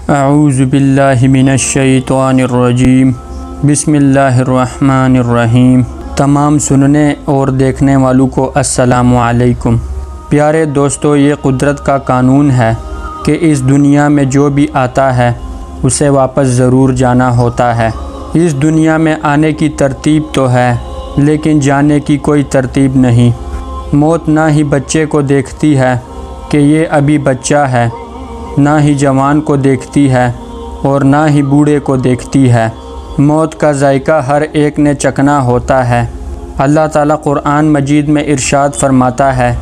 اعوذ باللہ من الشیطان الرجیم، بسم اللہ الرحمن الرحیم۔ تمام سننے اور دیکھنے والوں کو السلام علیکم۔ پیارے دوستو، یہ قدرت کا قانون ہے کہ اس دنیا میں جو بھی آتا ہے اسے واپس ضرور جانا ہوتا ہے۔ اس دنیا میں آنے کی ترتیب تو ہے لیکن جانے کی کوئی ترتیب نہیں۔ موت نہ ہی بچے کو دیکھتی ہے کہ یہ ابھی بچہ ہے، نہ ہی جوان کو دیکھتی ہے اور نہ ہی بوڑھے کو دیکھتی ہے۔ موت کا ذائقہ ہر ایک نے چکھنا ہوتا ہے۔ اللہ تعالیٰ قرآن مجید میں ارشاد فرماتا ہے،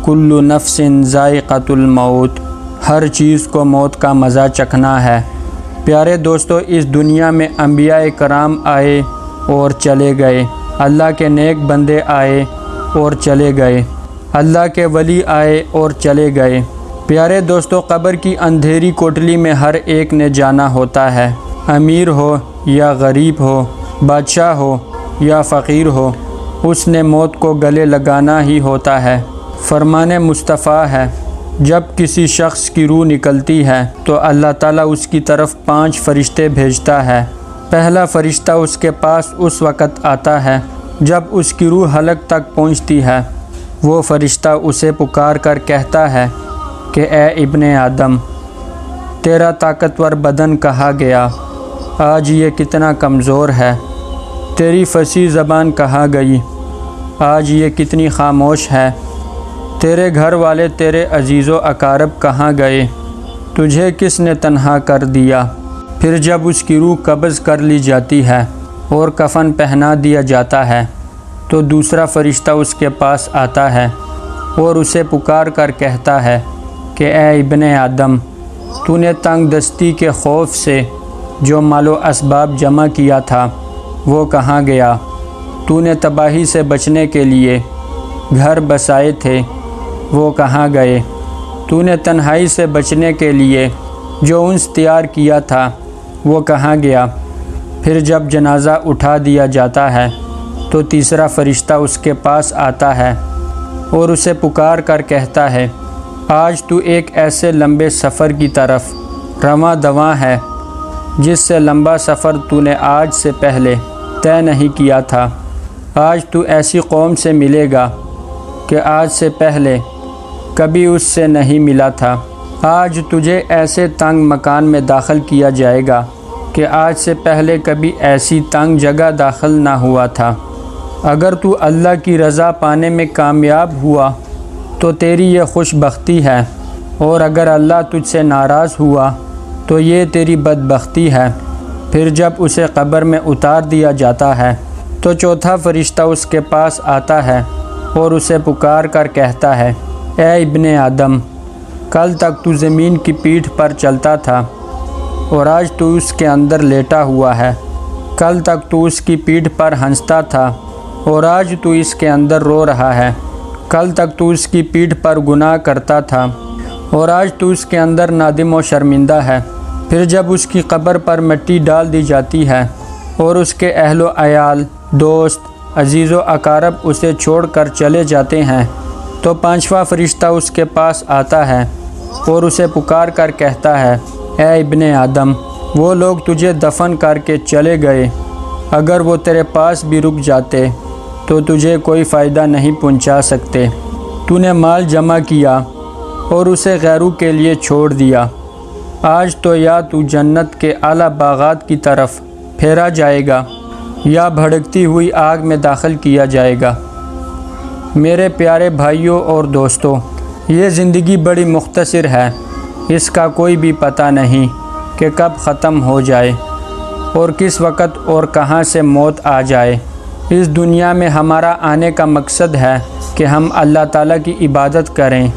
کل نفس ذائقۃ الموت، ہر چیز کو موت کا مزہ چکھنا ہے۔ پیارے دوستو، اس دنیا میں انبیاء کرام آئے اور چلے گئے، اللہ کے نیک بندے آئے اور چلے گئے، اللہ کے ولی آئے اور چلے گئے۔ پیارے دوستو، قبر کی اندھیری کوٹلی میں ہر ایک نے جانا ہوتا ہے، امیر ہو یا غریب ہو، بادشاہ ہو یا فقیر ہو، اس نے موت کو گلے لگانا ہی ہوتا ہے۔ فرمان مصطفیٰ ہے، جب کسی شخص کی روح نکلتی ہے تو اللہ تعالیٰ اس کی طرف 5 فرشتے بھیجتا ہے۔ پہلا فرشتہ اس کے پاس اس وقت آتا ہے جب اس کی روح حلق تک پہنچتی ہے۔ وہ فرشتہ اسے پکار کر کہتا ہے کہ اے ابن آدم، تیرا طاقتور بدن کہاں گیا؟ آج یہ کتنا کمزور ہے۔ تیری فصیح زبان کہاں گئی؟ آج یہ کتنی خاموش ہے۔ تیرے گھر والے، تیرے عزیز و اقارب کہاں گئے؟ تجھے کس نے تنہا کر دیا؟ پھر جب اس کی روح قبض کر لی جاتی ہے اور کفن پہنا دیا جاتا ہے تو دوسرا فرشتہ اس کے پاس آتا ہے اور اسے پکار کر کہتا ہے کہ اے ابن آدم، تو نے تنگ دستی کے خوف سے جو مال و اسباب جمع کیا تھا وہ کہاں گیا؟ تو نے تباہی سے بچنے کے لیے گھر بسائے تھے، وہ کہاں گئے؟ تو نے تنہائی سے بچنے کے لیے جو انس تیار کیا تھا وہ کہاں گیا؟ پھر جب جنازہ اٹھا دیا جاتا ہے تو تیسرا فرشتہ اس کے پاس آتا ہے اور اسے پکار کر کہتا ہے، آج تو ایک ایسے لمبے سفر کی طرف رواں دواں ہے جس سے لمبا سفر تو نے آج سے پہلے طے نہیں کیا تھا۔ آج تو ایسی قوم سے ملے گا کہ آج سے پہلے کبھی اس سے نہیں ملا تھا۔ آج تجھے ایسے تنگ مکان میں داخل کیا جائے گا کہ آج سے پہلے کبھی ایسی تنگ جگہ داخل نہ ہوا تھا۔ اگر تو اللہ کی رضا پانے میں کامیاب ہوا تو تیری یہ خوش بختی ہے، اور اگر اللہ تجھ سے ناراض ہوا تو یہ تیری بدبختی ہے۔ پھر جب اسے قبر میں اتار دیا جاتا ہے تو چوتھا فرشتہ اس کے پاس آتا ہے اور اسے پکار کر کہتا ہے، اے ابن آدم، کل تک تو زمین کی پیٹھ پر چلتا تھا اور آج تو اس کے اندر لیٹا ہوا ہے۔ کل تک تو اس کی پیٹھ پر ہنستا تھا اور آج تو اس کے اندر رو رہا ہے۔ کل تک تو اس کی پیٹھ پر گناہ کرتا تھا اور آج تو اس کے اندر نادم و شرمندہ ہے۔ پھر جب اس کی قبر پر مٹی ڈال دی جاتی ہے اور اس کے اہل و عیال، دوست، عزیز و اقارب اسے چھوڑ کر چلے جاتے ہیں تو پانچواں فرشتہ اس کے پاس آتا ہے اور اسے پکار کر کہتا ہے، اے ابن آدم، وہ لوگ تجھے دفن کر کے چلے گئے، اگر وہ تیرے پاس بھی رک جاتے تو تجھے کوئی فائدہ نہیں پہنچا سکتے۔ تو نے مال جمع کیا اور اسے غیروں کے لیے چھوڑ دیا۔ آج تو یا تو جنت کے اعلیٰ باغات کی طرف پھیرا جائے گا یا بھڑکتی ہوئی آگ میں داخل کیا جائے گا۔ میرے پیارے بھائیوں اور دوستوں، یہ زندگی بڑی مختصر ہے، اس کا کوئی بھی پتہ نہیں کہ کب ختم ہو جائے اور کس وقت اور کہاں سے موت آ جائے۔ اس دنیا میں ہمارا آنے کا مقصد ہے کہ ہم اللہ تعالیٰ کی عبادت کریں،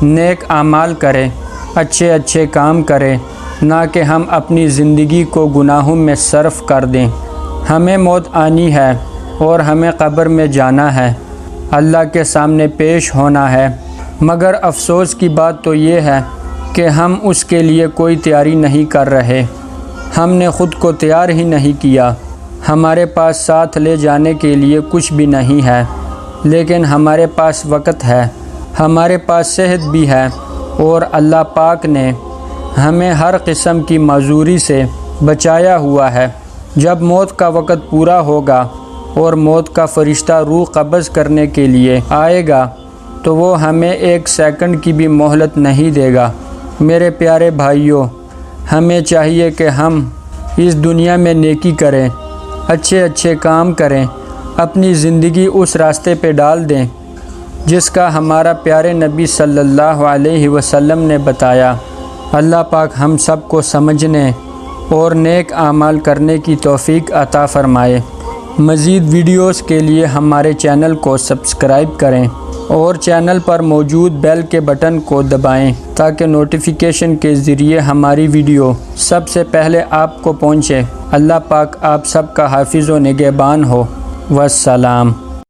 نیک اعمال کریں، اچھے اچھے کام کریں، نہ کہ ہم اپنی زندگی کو گناہوں میں صرف کر دیں۔ ہمیں موت آنی ہے اور ہمیں قبر میں جانا ہے، اللہ کے سامنے پیش ہونا ہے، مگر افسوس کی بات تو یہ ہے کہ ہم اس کے لیے کوئی تیاری نہیں کر رہے۔ ہم نے خود کو تیار ہی نہیں کیا، ہمارے پاس ساتھ لے جانے کے لیے کچھ بھی نہیں ہے، لیکن ہمارے پاس وقت ہے، ہمارے پاس صحت بھی ہے، اور اللہ پاک نے ہمیں ہر قسم کی معذوری سے بچایا ہوا ہے۔ جب موت کا وقت پورا ہوگا اور موت کا فرشتہ روح قبض کرنے کے لیے آئے گا تو وہ ہمیں 1 سیکنڈ کی بھی مہلت نہیں دے گا۔ میرے پیارے بھائیوں، ہمیں چاہیے کہ ہم اس دنیا میں نیکی کریں، اچھے کام کریں، اپنی زندگی اس راستے پہ ڈال دیں جس کا ہمارا پیارے نبی صلی اللہ علیہ وسلم نے بتایا۔ اللہ پاک ہم سب کو سمجھنے اور نیک اعمال کرنے کی توفیق عطا فرمائے۔ مزید ویڈیوز کے لیے ہمارے چینل کو سبسکرائب کریں اور چینل پر موجود بیل کے بٹن کو دبائیں تاکہ نوٹیفیکیشن کے ذریعے ہماری ویڈیو سب سے پہلے آپ کو پہنچے۔ اللہ پاک آپ سب کا حافظ و نگہبان ہو۔ والسلام۔